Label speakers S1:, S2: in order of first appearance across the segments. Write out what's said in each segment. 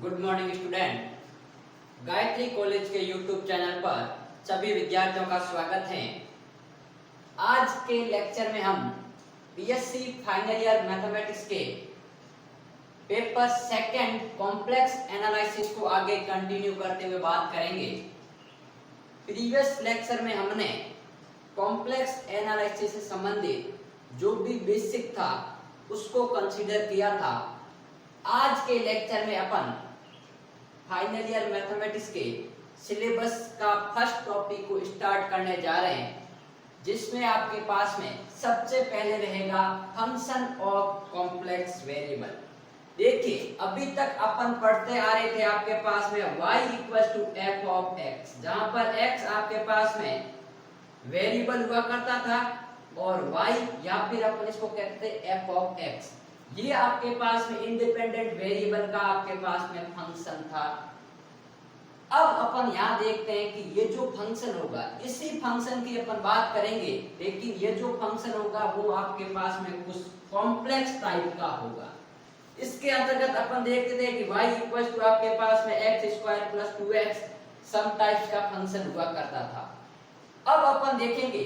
S1: Good morning student. Gayatri college के YouTube channel पर सभी विद्यार्थियों का स्वागत है। आज के लेक्चर में हम बीएससी फाइनल ईयर मैथमेटिक्स के पेपर सेकंड कॉम्प्लेक्स एनालिसिस को आगे कंटिन्यू करते हुए बात करेंगे। प्रीवियस लेक्चर में हमने कॉम्प्लेक्स एनालिसिस से संबंधित जो भी बेसिक था उसको कंसीडर किया था। आज के लेक्चर में अपन फाइनल ईयर मैथमेटिक्स के सिलेबस का फर्स्ट टॉपिक को स्टार्ट करने जा रहे हैं, जिसमें आपके पास में सबसे पहले रहेगा फंक्शन ऑफ कॉम्प्लेक्स वेरिएबल। देखिए, अभी तक अपन पढ़ते आ रहे थे आपके पास में y equal to F of x, जहां पर x आपके पास में वेरिएबल हुआ करता था और y या फिर अपन इसको कहते हैं f ऑफ x, ये आपके पास में इंडिपेंडेंट वेरिएबल का आपके पास में फंक्शन था। अब अपन यहाँ देखते हैं कि ये जो फंक्शन होगा इसी फंक्शन की अपन बात करेंगे, लेकिन ये जो फंक्शन होगा वो आपके पास में कुछ कॉम्प्लेक्स टाइप का होगा। इसके अंतर्गत अपन देखते थे कि y इक्वल टू आपके पास में x square plus 2x some type का फंक्शन हुआ करता था। अब अपन देखेंगे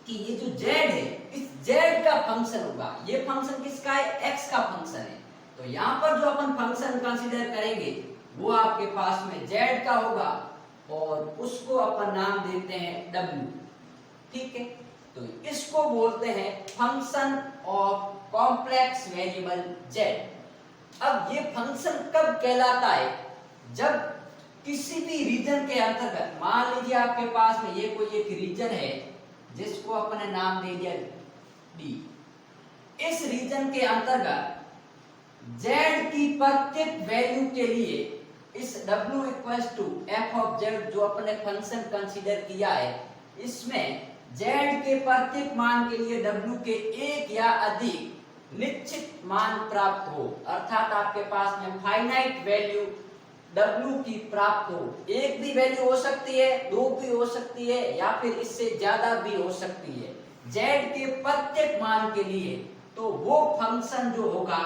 S1: कि ये जो z है इस z का फंक्शन होगा। ये फंक्शन किसका है? x का फंक्शन है। तो यहाँ पर जो अपन फंक्शन कंसीडर करेंगे वो आपके पास में z का होगा और उसको अपन नाम देते हैं w। ठीक है, तो इसको बोलते हैं function of complex variable z। अब ये फंक्शन कब कहलाता है? जब किसी भी रीजन के अंतर्गत, मान लीजिए आपके पास में ये कोई एक रीजन है जिसको अपने नाम दे दिया D। इस रीजन के अंतर्गत z की प्रत्येक वैल्यू के लिए इस w equals to f of z जो अपने फंक्शन कंसीडर किया है, इसमें z के प्रत्येक मान के लिए w के एक या अधिक निश्चित मान प्राप्त हो, अर्थात आपके पास में फाइनाइट वैल्यू w की प्राप्त हो। एक भी वैल्यू हो सकती है, दो भी हो सकती है या फिर इससे ज्यादा भी हो सकती है z के प्रत्येक मान के लिए। तो वो फंक्शन जो होगा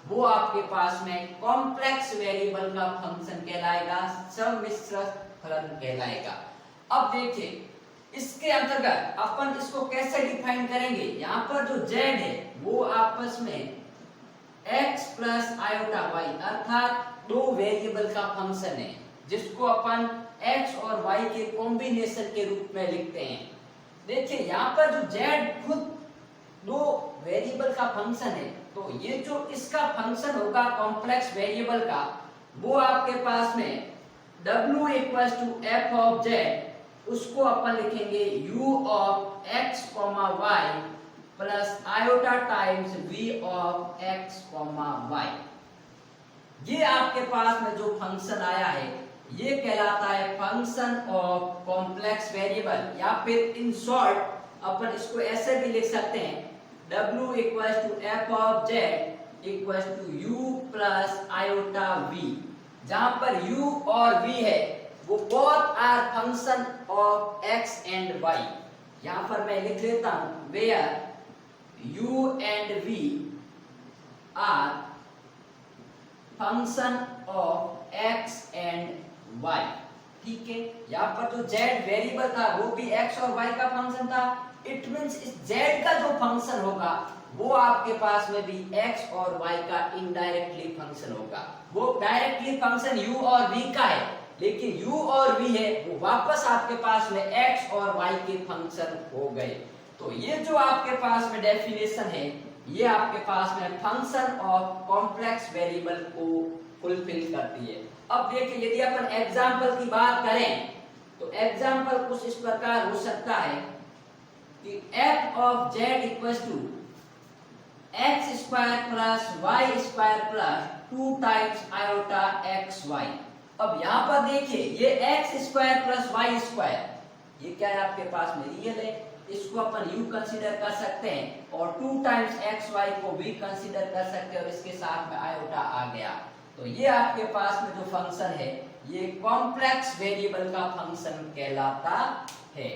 S1: वो आपके पास में कॉम्प्लेक्स वेरिएबल का फंक्शन कहलाएगा, सम्मिश्र फलन कहलाएगा। अब देखिए, इसके अंतर्गत अपन इसको कैसे डिफाइन करेंगे। यहाँ पर जो z है वो आपस में x प्लस आयोटा y अर्थात दो वेरिएबल का फंक्शन है, जिसको अपन x और y के कॉम्बिनेशन के रूप में लिखते हैं। देखिए, यहाँ पर जो z खुद दो वेरिएबल का फंक्शन है, तो ये जो इसका फंक्शन होगा कॉम्प्लेक्स वेरिएबल का, वो आपके पास में w equals to f of z, उसको अपन लिखेंगे u of x comma y plus iota times v of x comma y। ये आपके पास में जो फंक्शन आया है ये कहलाता है फंक्शन ऑफ कॉम्प्लेक्स वेरिएबल, या फिर इन शॉर्ट अपन इसको ऐसे भी लिख सकते हैं w equals to f of z equals to u plus iota v। जहां पर u और v है वो both are function of x and y। यहां पर मैं लिख लेता हूं where u and v are function of x and y। ठीक है, यहाँ पर जो z वेरिएबल था वो भी x और y का फंक्शन था। इट मींस इस z का जो फंक्शन होगा वो आपके पास में भी x और y का इनडायरेक्टली फंक्शन होगा। वो डायरेक्टली फंक्शन u और v का है, लेकिन u और v है वो वापस आपके पास में x और y के फंक्शन हो गए। तो ये जो आपके पास में डेफिनेशन है ये आपके पास में फंक्शन ऑफ कॉम्प्लेक्स वेरिएबल को फुलफिल करती है। अब देखिए, यदि अपन एग्जांपल की बात करें तो एग्जांपल कुछ इस प्रकार हो सकता है कि f of z equals to x square plus y square plus 2 times iota xy। अब यहाँ पर देखिए, ये x square plus y square ये क्या है आपके पास में रियल है, इसको अपन u कंसीडर कर सकते हैं और 2 टाइम्स xy को भी कंसीडर कर सकते हैं और इसके साथ में आयोटा आ गया। तो ये आपके पास में जो फंक्शन है ये कॉम्प्लेक्स वेरिएबल का फंक्शन कहलाता है।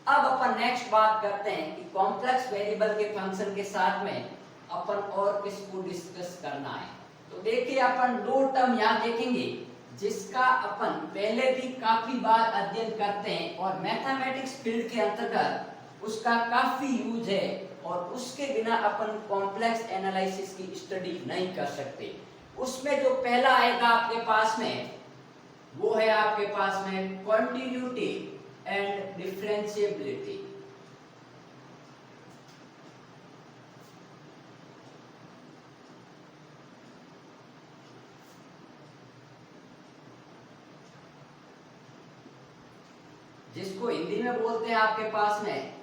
S1: अब अपन नेक्स्ट बात करते हैं कि कॉम्प्लेक्स वेरिएबल के फंक्शन के साथ में अपन और किसको डिस्कस करना है। तो देखिए अपन दो टर्म यहाँ देखेंगे जिसका अपन पहले भी काफी बार अध्ययन करते हैं और मैथमेटिक्स फील्ड के अंतर्गत उसका काफी यूज है और उसके बिना अपन कॉम्प्लेक्स एनालिसिस की स्टडी नहीं कर सकते। उसमें जो पहला आएगा आपके पास में वो है आपके पास में कॉन्टिन्यूटी एंड डिफरेंशिएबिलिटी। जिसको हिंदी में बोलते हैं आपके पास में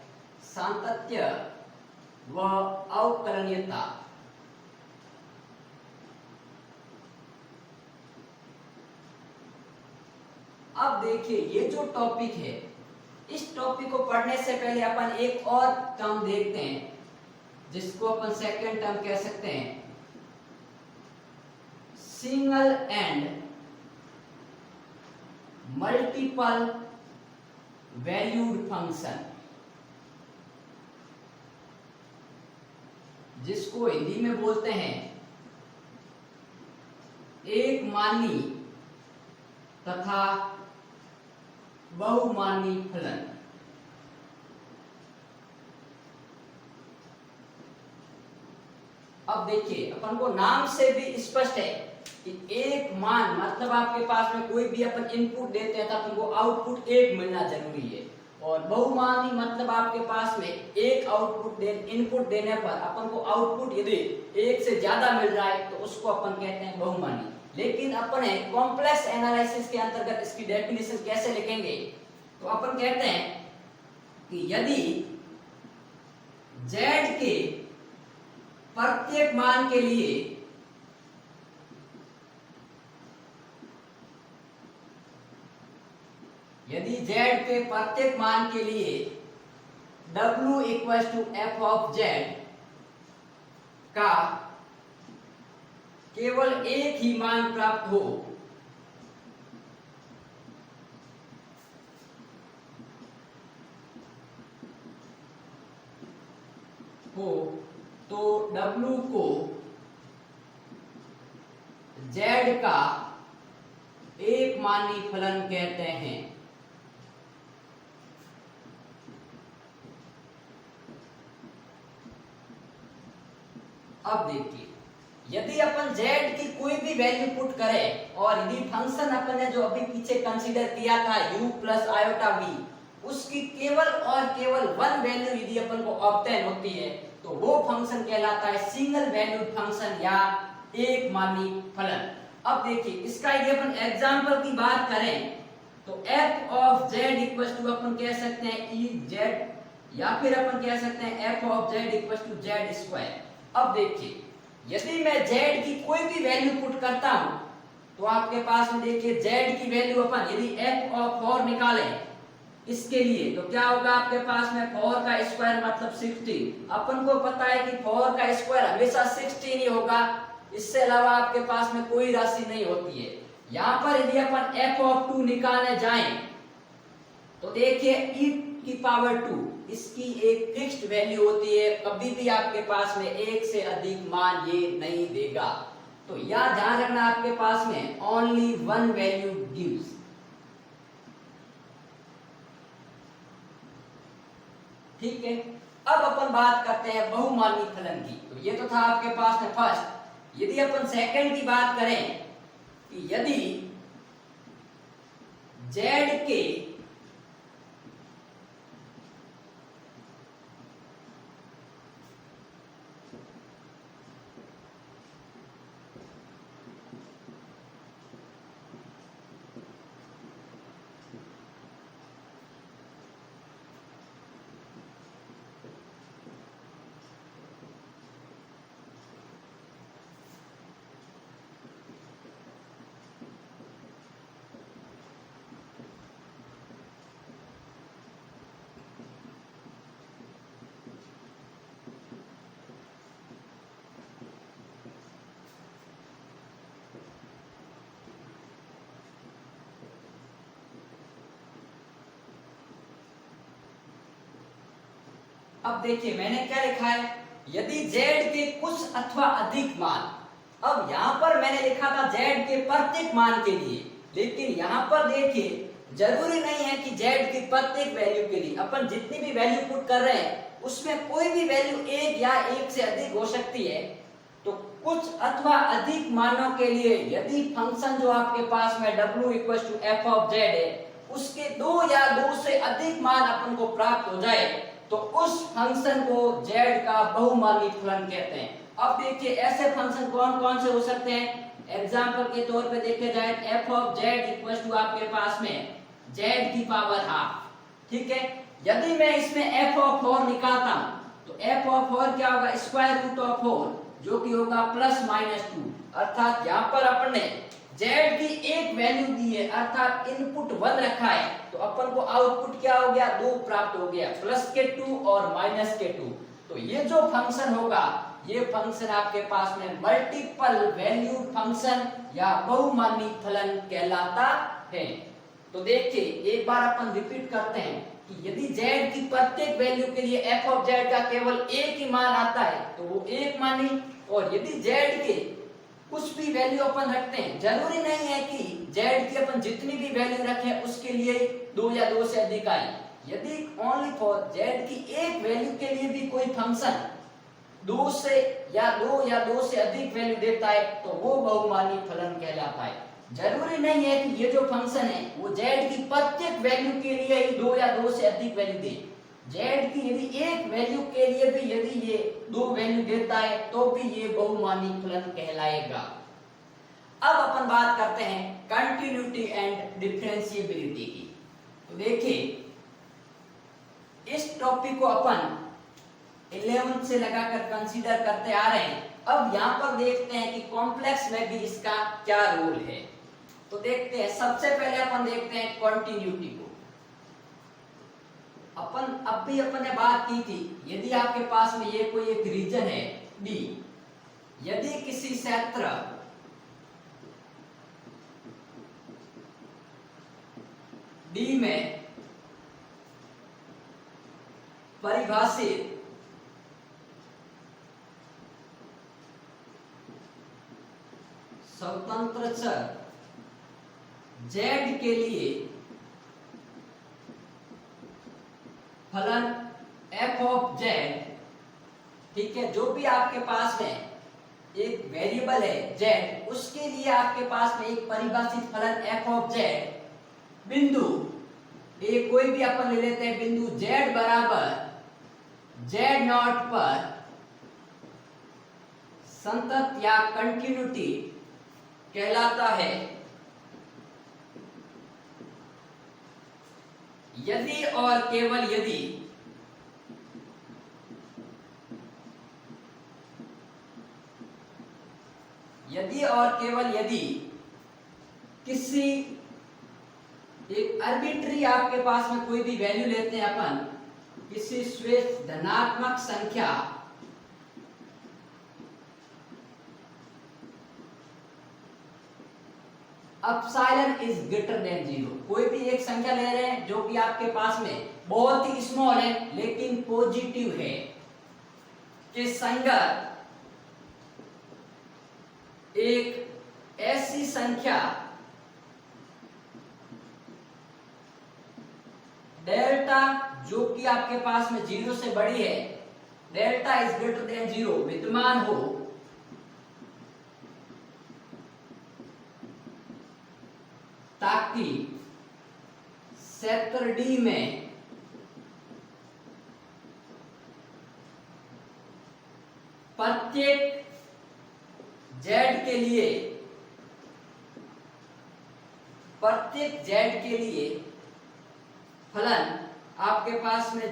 S1: सातत्य व अवकलनीयता। अब देखिए ये जो टॉपिक है इस टॉपिक को पढ़ने से पहले अपन एक और टर्म देखते हैं जिसको अपन सेकंड टर्म कह सकते हैं, single and multiple valued function, जिसको हिंदी में बोलते हैं एक मानी तथा बहुमानी फलन। अब देखिए अपन को नाम से भी स्पष्ट है कि एक मान मतलब आपके पास में कोई भी अपन इनपुट देते हैं तो अपन को आउटपुट एक मिलना जरूरी है और बहुमानी मतलब आपके पास में एक इनपुट देने पर अपन को आउटपुट यदि एक से ज्यादा मिल रहा है तो उसको अपन कहते हैं बहुमानी। लेकिन अपन कॉम्प्लेक्स एनालिसिस के अंतर्गत इसकी डेफिनेशन कैसे लिखेंगे तो अपन कहते हैं कि यदि z के प्रत्येक मान के लिए w equal to f of z का केवल एक ही मान प्राप्त हो तो w को z का एक मानी फलन कहते हैं। अब देखिए यदि अपन z की कोई भी वैल्यू पुट करें और यदि फंक्शन अपन ने जो अभी पीछे कंसीडर किया था u प्लस आयोटा v उसकी केवल और केवल वन वैल्यू यदि अपन को ऑब्टेन होती है तो वो फंक्शन कहलाता है सिंगल वैल्यूड फंक्शन या एक मानी फलन। अब देखिए इसका यदि अपन एग्जांपल की बात करें तो f of z equal to अपन कह सकते हैं e z या फिर अपन कह सकते हैं f of z equal to z square. अब देखिए यदि मैं z की कोई भी वैल्यू पुट करता हूं तो आपके पास में देखिए z की वैल्यू अपन यदि f ऑफ 4 निकालें इसके लिए तो क्या होगा आपके पास में 4 का स्क्वायर मतलब 16। अपन को पता है कि 4 का स्क्वायर हमेशा 16 ही होगा, इससे अलावा आपके पास में कोई राशि नहीं होती है। यहाँ पर यदि अपन f ऑफ 2 निकालने जाएं तो देखिए e की पावर 2 इसकी एक फिक्स्ड वैल्यू होती है, कभी भी आपके पास में एक से अधिक मान ये नहीं देगा। तो यह ध्यान रखना आपके पास में ओनली वन वैल्यू गिव्स। ठीक है, अब अपन बात करते हैं बहुमानी फलन की। तो ये तो था आपके पास में फर्स्ट। यदि अपन सेकंड की बात करें कि यदि z के अब देखिए मैंने क्या लिखा है, यदि z के कुछ अथवा अधिक मान अब यहाँ पर मैंने लिखा था z के प्रत्येक मान के लिए, लेकिन यहाँ पर देखिए जरूरी नहीं है कि z की प्रत्येक वैल्यू के लिए अपन जितनी भी वैल्यू पुट कर रहे हैं उसमें कोई भी वैल्यू एक या एक से अधिक हो सकती है। तो कुछ अथवा अधिक मानों के लिए यदि फंक्शन जो आपके पास में w = f of z है उसके दो या दो से अधिक मान अपन को प्राप्त हो जाए तो उस फंक्शन को z का बहुमानी फलन कहते हैं। अब देखिए ऐसे फंक्शन कौन कौन से हो सकते हैं। एग्जांपल के तौर पे देखे जाए f of z = आपके पास में z की पावर हाफ, ठीक है। यदि मैं इसमें f of 4 निकालता हूं तो f of 4 क्या होगा, स्क्वायर रूट ऑफ 4 जो कि होगा +-2, अर्थात यहाँ पर अपन ने z की एक वैल्यू दी है अर्थात इनपुट 1 रखा है तो अपन को आउटपुट क्या हो गया, 2 प्राप्त हो गया, +2 और -2। तो ये जो फंक्शन होगा ये फंक्शन आपके पास में मल्टीपल वैल्यूड फंक्शन या बहुमानी फलन कहलाता है। तो देखिए एक बार अपन रिपीट करते हैं कि यदि z की प्रत्येक वैल्यू के लिए f of z का केवल एक ही मान आता है तो वो एक मानी, और यदि z के कुछ भी वैल्यू अपन रखते हैं, जरूरी नहीं है कि z की अपन जितनी भी वैल्यू रखें उसके लिए 2 या 2 से अधिक आए। यदि ओनली फॉर z की एक वैल्यू के लिए भी कोई फंक्शन 2 से या 2 से अधिक वैल्यू देता है तो वो बहुमानी फलन कहलाता है। जरूरी नहीं है कि ये जो फंक्शन है वो z की प्रत्येक वैल्यू के लिए ही 2 या 2 से अधिक वैल्यू दे। z की यदि एक वैल्यू के लिए भी यदि ये 2 वैल्यू देता है तो भी ये बहुमानी फलन कहलाएगा। अब अपन बात करते हैं कंटिन्यूटी एंड डिफरेंशिएबिलिटी की। तो देखिए इस टॉपिक को अपन 11 से लगाकर कंसीडर करते आ रहे हैं। अब यहाँ पर देखते हैं कि कॉम्प्लेक्स में भी इसका क्या रोल है। तो देखते हैं, सबसे पहले अपन देखते हैं कंटिन्यूटी को। अपन ने बात की थी यदि आपके पास में ये कोई एक रीजन है D, यदि किसी क्षेत्र D में परिभाषित स्वतंत्र चर z के लिए फलन f of z, ठीक है, जो भी आपके पास में एक वेरिएबल है z उसके लिए आपके पास में एक परिभाषित फलन f of z बिंदु एक कोई भी अपन ले लेते हैं बिंदु z बराबर z0 पर संतत या कंटिन्यूटी कहलाता है यदि और केवल यदि किसी एक आर्बिट्री आपके पास में कोई भी वैल्यू लेते हैं अपन, किसी स्वेच्छ धनात्मक संख्या एप्सिलॉन इज ग्रेटर देन 0, कोई भी एक संख्या ले रहे हैं जो कि आपके पास में बहुत ही स्मॉल है लेकिन पॉजिटिव है, के संगत एक ऐसी संख्या डेल्टा जो कि आपके पास में 0 से बड़ी है, डेल्टा इज ग्रेटर देन 0 विद्यमान हो, ताकि सेक्टर डी में प्रत्येक z के लिए फलन आपके पास में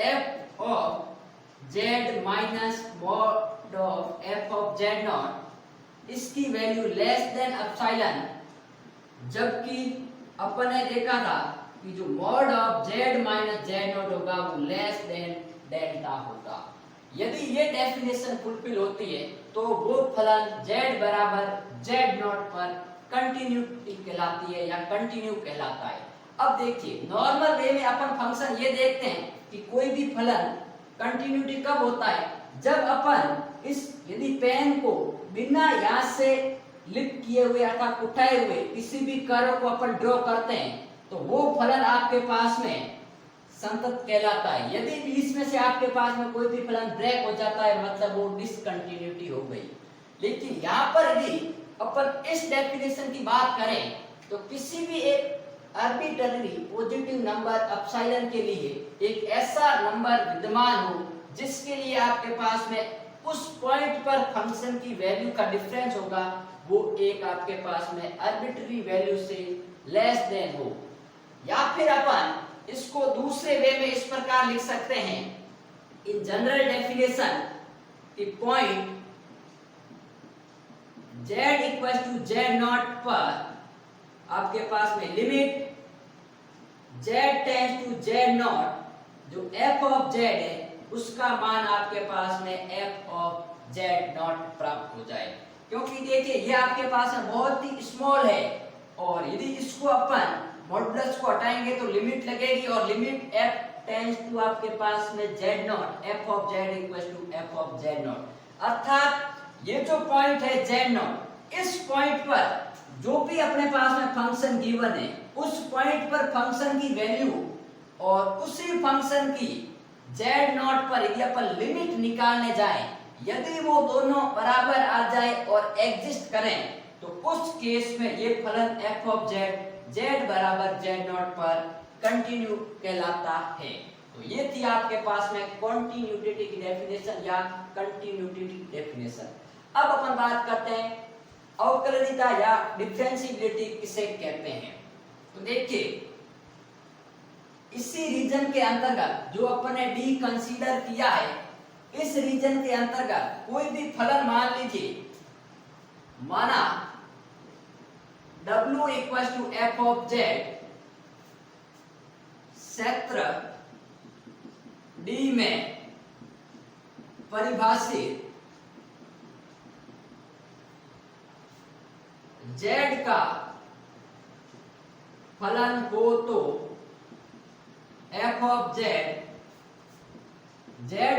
S1: f of z minus mod of f of z0 इसकी वैल्यू लेस देन एप्सिलॉन, जबकि अपन ने देखा था कि जो mod of z minus z0 होगा वो लेस देन डेल्टा होगा। यदि ये डेफिनेशन फुलफिल होती है तो वो फलन z बराबर z0 पर कंटिन्यूटी कहलाती है या कंटिन्यू कहलाता है। अब देखिए नॉर्मल वे में अपन फंक्शन ये देखते हैं कि कोई भी फलन कंटिन्यूटी कब होता है, जब अपन इस यदि पेन को बिना यहाँ से लिप किए हुए अर्थात उठाए हुए किसी भी कर्व को अपन ड्रॉ करते हैं तो वो फलन आपके पास में संतत कहलाता है। यदि बीच में से आपके पास में कोई भी फलन ब्रेक हो जाता है मतलब वो डिसकंटिन्यूटी हो गई। लेकिन यहाँ पर यदि अपन इस डेफिनेशन की बात करें तो किसी भी एक आर्बिट्ररी पॉजिटिव नंबर एप्सिलॉन के लिए एक ऐसा नंबर विद्यमान हो जिसके लिए आपके पास में उस पॉइंट पर फंक्शन की वैल्यू का डिफरेंस होगा वो एक आपके पास में आर्बिट्ररी वैल्यू से लेस देन हो। या फिर अपन इसको दूसरे वे में इस प्रकार लिख सकते हैं इन जनरल डेफिनेशन कि point z equal to z0 पर आपके पास में limit z tends to z0 जो f ऑफ z है उसका मान आपके पास में f ऑफ z0 प्राप्त हो जाए। क्योंकि देखिए ये आपके पास में बहुत ही स्मॉल है और यदि इसको अपन मॉडुलस को हटाएंगे तो लिमिट लगेगी और लिमिट f टेंड्स टू आपके पास में z0 f of z equal to f of z0 अर्थात ये जो पॉइंट है z0 इस पॉइंट पर जो भी अपने पास में फंक्शन गिवन है उस पॉइंट पर फंक्शन की वैल्यू और उसी फंक्शन की z0 पर यदि अपन लिमिट निकालने जाएं यदि वो दोनों बराबर आ जाए और एग्जिस्ट करें तो उस केस में ये फलन f ऑफ z बराबर z0 पर कंटिन्यू कहलाता है। तो ये थी आपके पास में कॉन्टिन्यूटी की डेफिनेशन या कंटिन्यूटी की डेफिनेशन। अब अपन बात करते हैं अवकलनीयता या डिफरेंशिएबिलिटी किसे कहते हैं। तो देखिए इसी रीजन के अंतर्गत जो अपन ने डी कंसीडर किया है इस रीजन के अंतर्गत कोई भी फलन मान लीजिए माना W equal to f of z क्षेत्र D में परिभाषित z का फलन हो तो f ऑफ z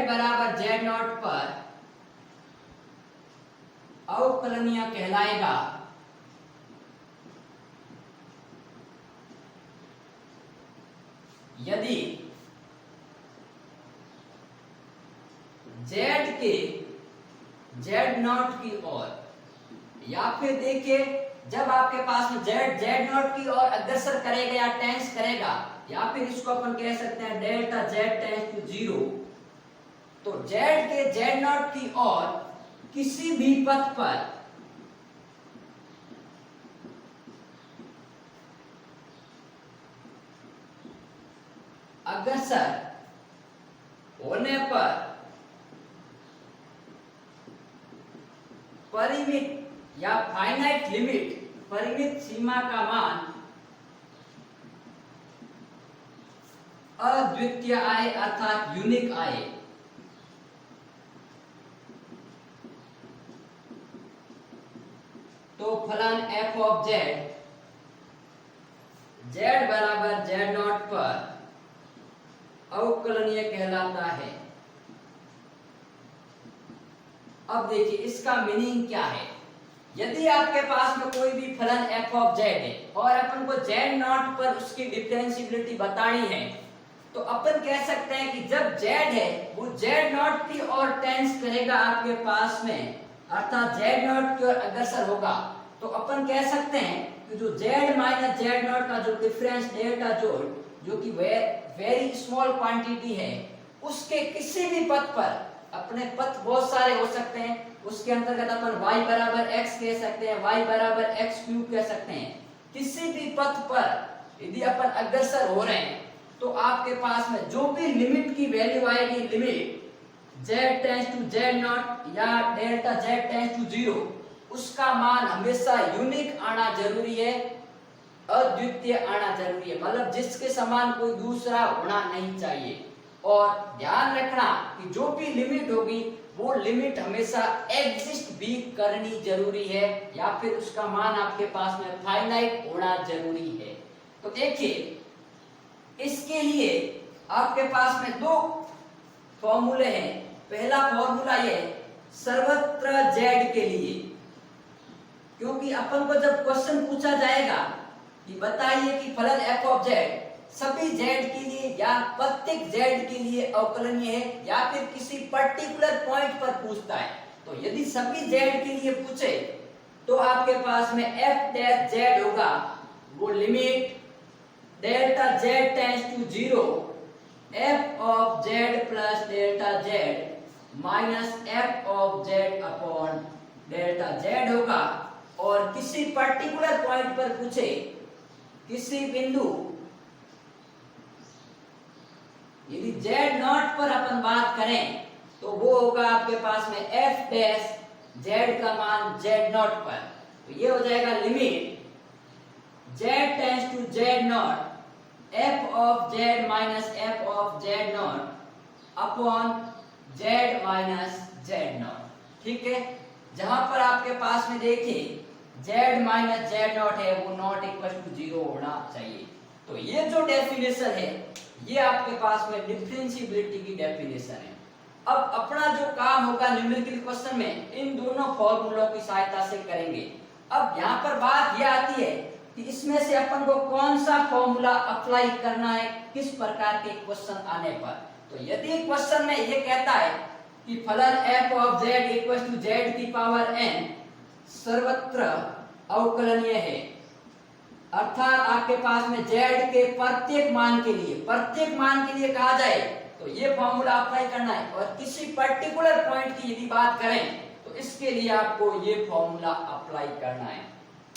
S1: बराबर z0 पर अवकलनीय कहलाएगा। यदि z के z0 की ओर या फिर देखिए जब आपके पास में z0 की ओर अग्रसर करेगा या टेंस करेगा या फिर इसको अपन कह सकते हैं डेल्टा z टेंस टू 0 तो z के z0 की ओर किसी भी पथ पर अग्रसर होने पर परिमित या फाइनाइट लिमिट परिमित सीमा का मान अद्वितीय आए अर्थात यूनिक आए तो फलन f ऑफ z बराबर z0 पर अवकलनीय कहलाता है। अब देखिए इसका मीनिंग क्या है। यदि आपके पास में कोई भी फलन f ऑफ z है और अपन को z0 पर उसकी डिफरेंशिएबिलिटी बतानी है तो अपन कह सकते हैं कि जब z है वो z0 की ओर टेंस करेगा आपके पास में अर्थात z0 की ओर अग्रसर होगा तो अपन कह सकते हैं कि जो z माइनस z0 का जो डिफरेंस डेल्टा जो कि वेरी स्मॉल क्वांटिटी है उसके किसी भी पथ पर अपने पथ बहुत सारे हो सकते हैं उसके अंतर्गत अपन y बराबर x कह सकते हैं y बराबर x क्यूब कह सकते हैं। किसी भी पथ पर यदि अपन अग्रसर हो रहे हैं तो आपके पास में जो भी लिमिट की वैल्यू आएगी limit z tends to z0 या डेल्टा z टेंड्स टू 0 उसका मान हमेशा यूनिक आना जरूरी है अद्वितीय आना जरूरी है मतलब जिसके समान कोई दूसरा होना नहीं चाहिए। और ध्यान रखना कि जो भी लिमिट होगी वो लिमिट हमेशा एग्जिस्ट भी करनी जरूरी है या फिर उसका मान आपके पास में फाइनाइट होना जरूरी है। तो देखिए इसके लिए आपके पास में दो फॉर्मूले हैं। पहला फॉर्मूला ये सर्वत्र z के लिए क्योंकि अपन को जब क्वेश्चन पूछा जाएगा कि बताइए कि फलन f ऑफ z सभी z के लिए या प्रत्येक z के लिए अवकलनीय है या फिर किसी पर्टिकुलर पॉइंट पर पूछता है, तो यदि सभी z के लिए पूछे तो आपके पास में f डैश z होगा, वो limit delta z tends to 0 f of z plus delta z minus f of z upon delta z होगा। और किसी पर्टिकुलर पॉइंट पर पूछे, किसी बिंदु, यदि z नॉट पर अपन बात करें तो वो होगा आपके पास में f डैश z का मान z नॉट पर, तो ये हो जाएगा limit z tends to z naught f of z minus f of z naught upon z minus z naught. ठीक है, जहां पर आपके पास में देखिए z माइनस z नॉट है वो नॉट इक्वल टू 0 होना चाहिए। तो ये जो डेफिनेशन है ये आपके पास में डिफरेंशिएबिलिटी की डेफिनेशन है। अब अपना जो काम होगा न्यूमेरिकल क्वेश्चन में इन दोनों फॉर्मूलों की सहायता से करेंगे। अब यहाँ पर बात यह आती है कि इसमें से अपन को कौन सा फॉर्मूला अप्लाई करना है किस प्रकार के क्वेश्चन आने पर। तो यदि क्वेश्चन में ये कहता है कि फलन f of z equal to z की पावर n सर्वत्र अवकलनीय है, अर्थात आपके पास में z के प्रत्येक मान के लिए कहा जाए तो ये फॉर्मूला अप्लाई करना है। और किसी पर्टिकुलर पॉइंट की यदि बात करें तो इसके लिए आपको ये फॉर्मूला अप्लाई करना है।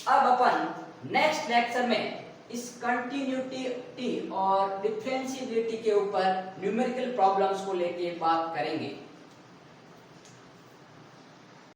S1: अब अपन नेक्स्ट लेक्चर में इस कंटिन्यूटी और डिफरेंशिएबिलिटी के ऊपर न्यूमेरिकल प्रॉब्लम्स को लेके बात करेंगे।